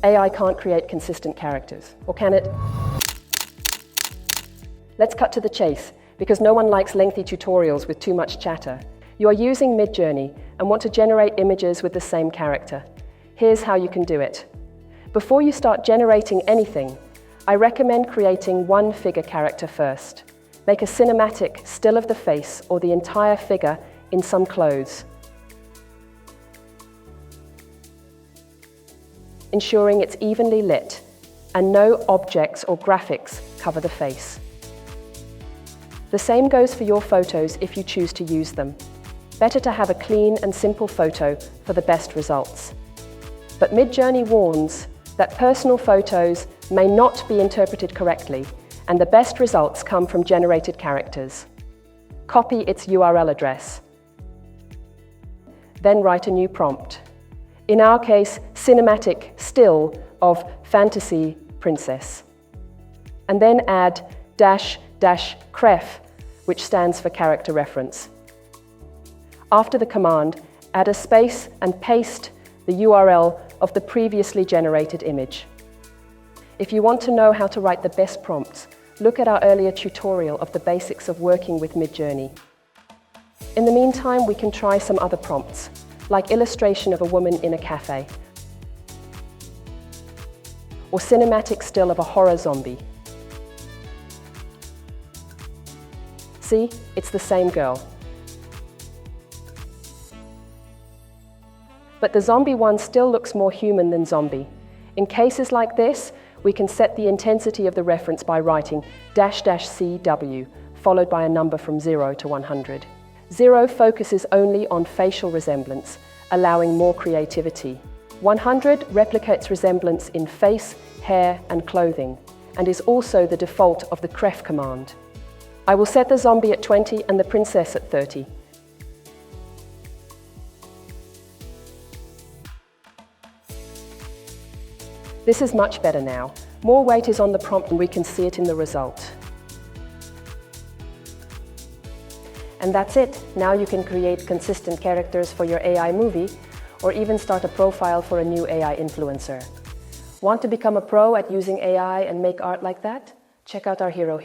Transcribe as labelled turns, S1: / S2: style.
S1: AI can't create consistent characters, or can it? Let's cut to the chase, because no one likes lengthy tutorials with too much chatter. You are using Midjourney and want to generate images with the same character. Here's how you can do it. Before you start generating anything, I recommend creating one figure character first. Make a cinematic still of the face or the entire figure in some clothes, ensuring it's evenly lit and no objects or graphics cover the face. The same goes for your photos if you choose to use them. Better to have a clean and simple photo for the best results. But Midjourney warns that personal photos may not be interpreted correctly, and the best results come from generated characters. Copy its URL address. Then write a new prompt. In our case, cinematic still of fantasy princess. And then add --cref, which stands for character reference. After the command, add a space and paste the URL of the previously generated image. If you want to know how to write the best prompts, look at our earlier tutorial of the basics of working with Midjourney. In the meantime, we can try some other prompts, like illustration of a woman in a cafe, or cinematic still of a horror zombie. See, it's the same girl. But the zombie one still looks more human than zombie. In cases like this, we can set the intensity of the reference by writing --CW, followed by a number from 0 to 100. 0 focuses only on facial resemblance, allowing more creativity. 100 replicates resemblance in face, hair, and clothing, and is also the default of the cref command. I will set the zombie at 20 and the princess at 30. This is much better now. More weight is on the prompt and we can see it in the result. And that's it. Now you can create consistent characters for your AI movie, or even start a profile for a new AI influencer. Want to become a pro at using AI and make art like that? Check out our Hero.